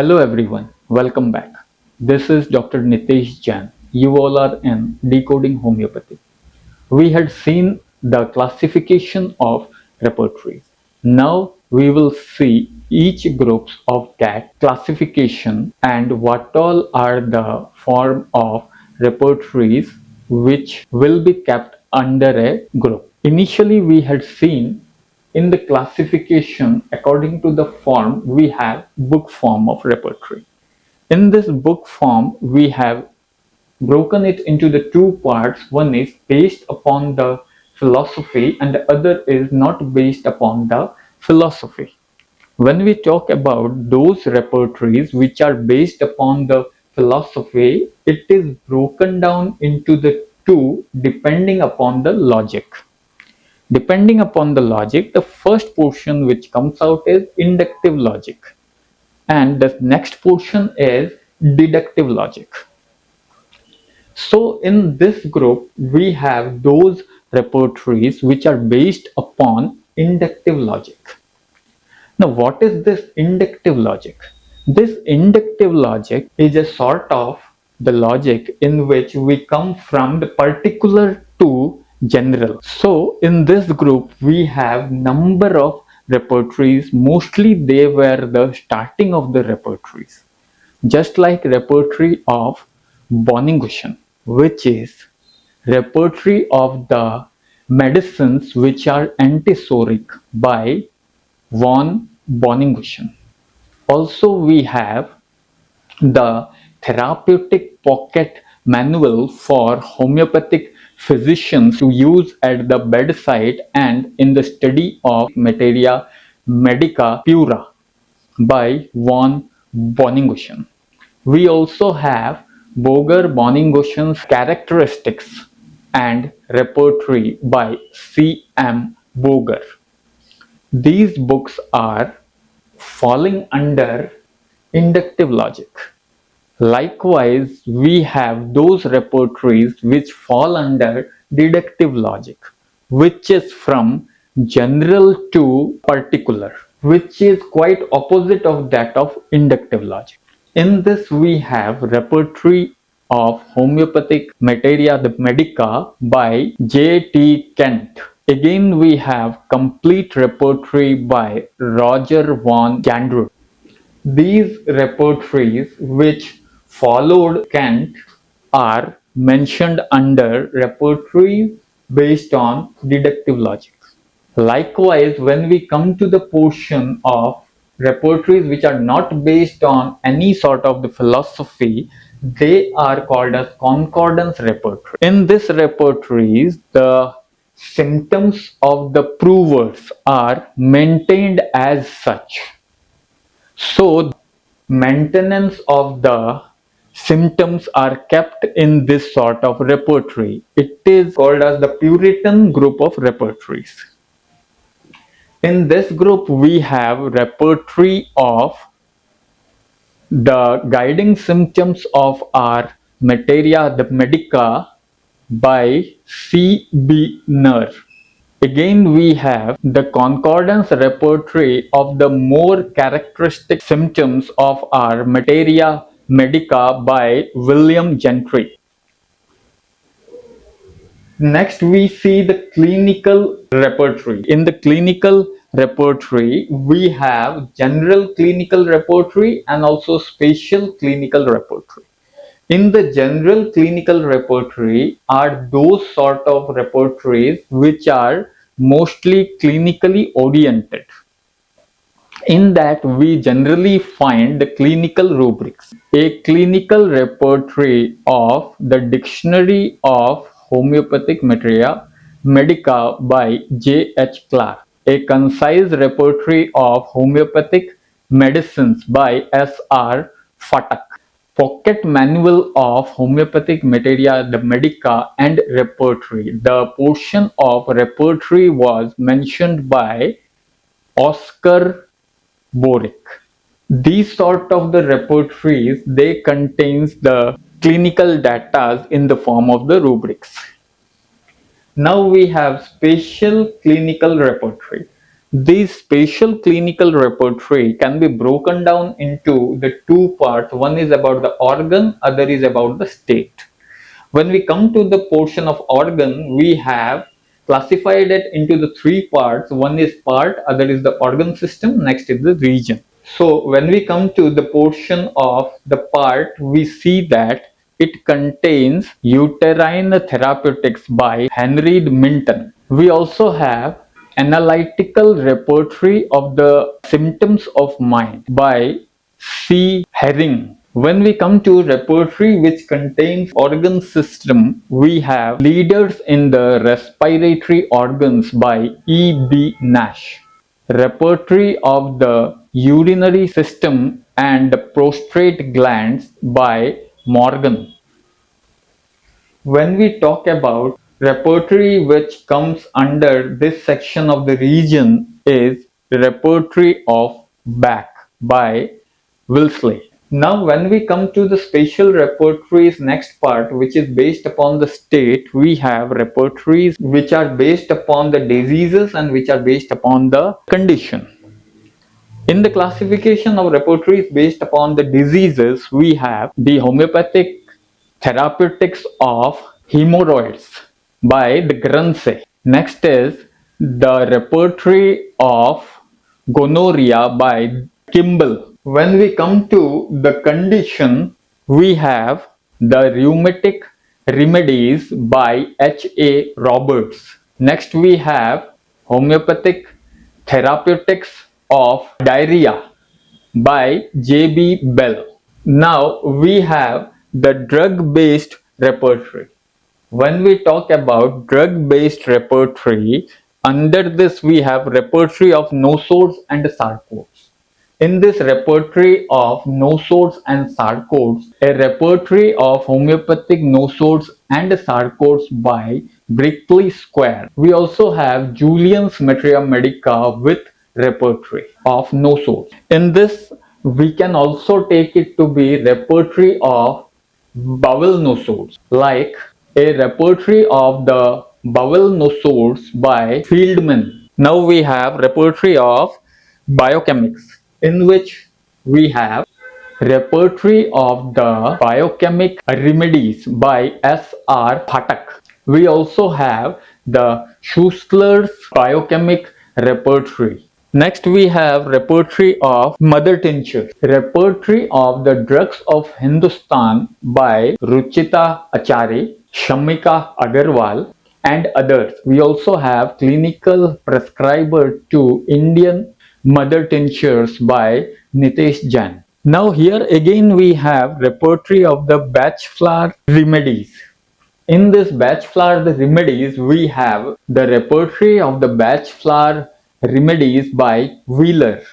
Hello everyone, welcome back. This is Dr. Nitesh Jain. You all are in Decoding Homeopathy. We had seen the classification of repertories. Now we will see each groups of that classification and what all are the form of repertories which will be kept under a group. Initially we had seen in the classification according to the form we have book form of repertory. In this book form we have broken it into the two parts. One is based upon the philosophy and the other is not based upon the philosophy. When we talk about those repertories which are based upon the philosophy, it is broken down into the two depending upon the logic. Depending upon the logic, the first portion which comes out is inductive logic, and the next portion is deductive logic. So in this group, we have those repertories which are based upon inductive logic. Now, what is this inductive logic? This inductive logic is a sort of the logic in which we come from the particular to general. So in this group, we have number of repertories. Mostly they were the starting of the repertories. Just like repertory of Boningushan, which is repertory of the medicines which are antisoric by von Boningushan. Also, we have the therapeutic pocket manual for homeopathic physicians to use at the bedside and in the study of materia medica pura by von Boningushan. We also have Boger Boningushan's characteristics and repertory by C.M. Boger. These books are falling under inductive logic. Likewise, we have those repertories which fall under deductive logic, which is from general to particular, which is quite opposite of that of inductive logic. In this we have repertory of homeopathic materia medica by J.T. Kent. Again we have complete repertory by Roger von Gandrud. These repertories which followed Kent are mentioned under repertories based on deductive logic. Likewise, when we come to the portion of repertories which are not based on any sort of the philosophy, they are called as concordance repertory. In this repertories, the symptoms of the provers are maintained as such. So, maintenance of the symptoms are kept in this sort of repertory. It is called as the Puritan group of repertories. In this group, we have repertory of the guiding symptoms of our materia the medica by C.B. Ner. Again, we have the concordance repertory of the more characteristic symptoms of our materia medica by William Gentry. Next, we see the clinical repertory. In the clinical repertory, we have general clinical repertory and also special clinical repertory. In the general clinical repertory are those sort of repertories which are mostly clinically oriented. In that, we generally find the clinical rubrics. A clinical repertory of the Dictionary of Homeopathic Materia Medica by J. H. Clark. A concise repertory of homeopathic medicines by S. R. Fatak. Pocket Manual of Homeopathic Materia the Medica and Repertory. The portion of repertory was mentioned by Oscar Boric. These sort of the repertories, they contains the clinical data in the form of the rubrics. Now we have special clinical repertory. These spatial clinical repertory can be broken down into the two parts. One is about the organ, other is about the state. When we come to the portion of organ, we have classified it into the three parts. One is part, other is the organ system, next is the region. So when we come to the portion of the part, we see that it contains uterine therapeutics by Henry Minton. We also have analytical repertory of the symptoms of mind by C. Herring. When we come to repertory which contains organ system, we have leaders in the respiratory organs by E. B. Nash. Repertory of the urinary system and the prostate glands by Morgan. When we talk about repertory which comes under this section of the region is repertory of back by Wilsley. Now when we come to the spatial repertories next part, which is based upon the state, we have repertories which are based upon the diseases and which are based upon the condition. In the classification of repertories based upon the diseases, we have the homeopathic therapeutics of hemorrhoids by the Grunse. Next is the repertory of gonorrhea by Kimball. When we come to the condition, we have the rheumatic remedies by H. A. Roberts. Next we have homeopathic therapeutics of diarrhea by J. B. Bell. Now we have the drug-based repertory. When we talk about drug-based repertory, under this we have repertory of nosodes and sarcodes. In this repertory of nosodes and sarcodes, a repertory of homeopathic nosodes and sarcodes by Brickley Square. We also have Julian's Materia Medica with repertory of nosodes. In this, we can also take it to be repertory of bowel nosodes, like a repertory of the bowel nosodes by Fieldman. Now we have repertory of biochemics, in which we have repertory of the biochemic remedies by S. R. Phatak. We also have the Schussler's biochemic repertory. Next we have repertory of mother tincture. Repertory of the drugs of Hindustan by Ruchita Achari, Shamika Agarwal and others. We also have clinical prescriber to Indian mother tinctures by Nitesh Jain. Now here again we have repertory of the batch flower remedies. In this batch flower remedies, we have the repertory of the batch flower remedies by Wheeler.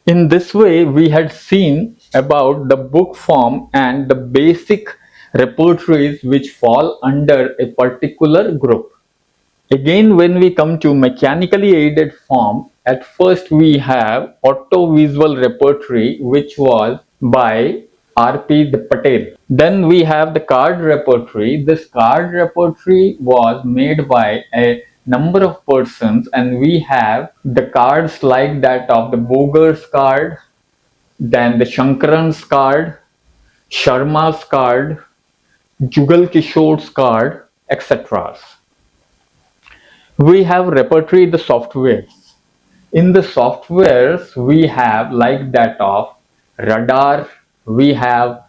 In this way, we had seen about the book form and the basic repertories which fall under a particular group. Again, when we come to mechanically aided form, at first we have auto-visual repertory, which was by R.P. Patel. Then we have the card repertory. This card repertory was made by a number of persons, and we have the cards like that of the Boger's card, then the Shankaran's card, Sharma's card, Jugal Kishore's card, etc. We have repertory the softwares. In the softwares, we have like that of radar, we have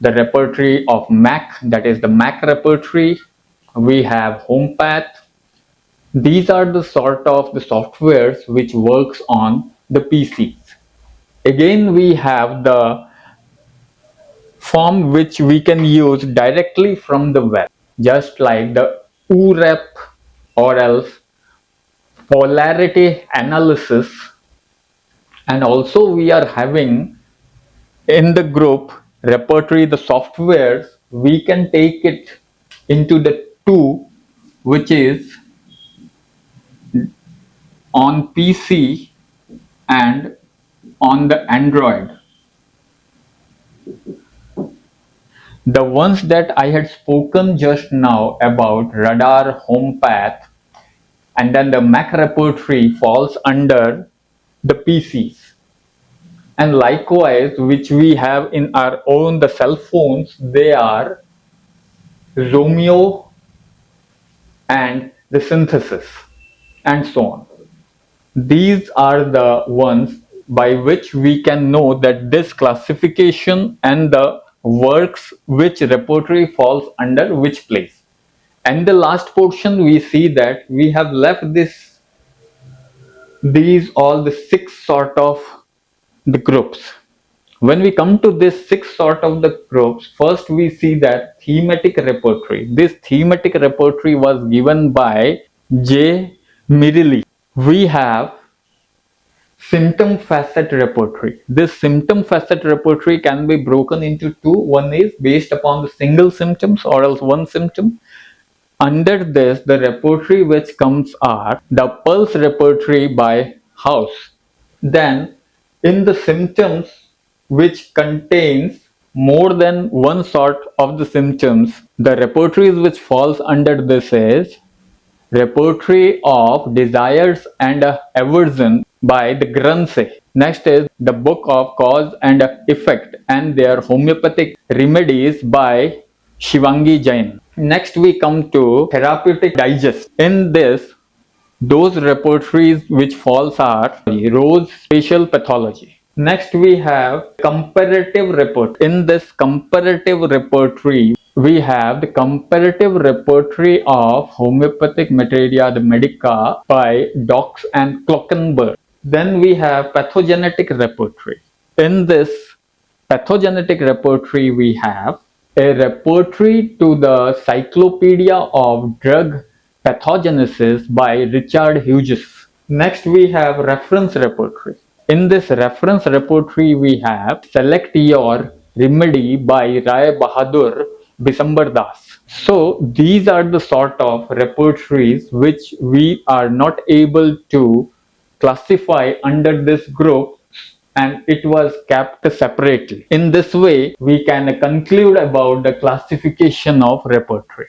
the repertory of Mac, that is the Mac repertory, we have Homepath. These are the sort of the softwares which works on the PCs. Again, we have the form which we can use directly from the web, just like the UREP or else polarity analysis, and also we are having in the group repertory the softwares. We can take it into the two, which is on PC and on the Android. The ones that I had spoken just now about radar, Homepath, and then the Mac repertory falls under the PCs. And likewise, which we have in our own the cell phones, they are Romeo and the synthesis and so on. These are the ones by which we can know that this classification and the works which repertory falls under which place. And the last portion we see that we have left these all the six sort of the groups. When we come to this six sort of the groups, first we see that thematic repertory. This thematic repertory was given by J. Mirilli. We have symptom facet repertory. This symptom facet repertory can be broken into two. One is based upon the single symptoms or else one symptom. Under this, the repertory which comes are the pulse repertory by house. Then, in the symptoms which contains more than one sort of the symptoms, the repertories which falls under this is Repertory of Desires and Aversion by the Grunse. Next is the Book of Cause and Effect and their Homeopathic Remedies by Shivangi Jain. Next we come to Therapeutic Digest. In this, those repertories which falls are Rose Spatial Pathology. Next we have comparative repertory. In this comparative repertory, we have the comparative repertory of homeopathic materia, the medica by Docks and Clockenberg. Then we have pathogenetic repertory. In this pathogenetic repertory, we have a repertory to the Cyclopedia of Drug Pathogenesis by Richard Hughes. Next, we have reference repertory. In this reference repertory, we have Select Your Remedy by Rai Bahadur Bisambar Das. So, these are the sort of repertories which we are not able to classify under this group and it was kept separately. In this way, we can conclude about the classification of repertory.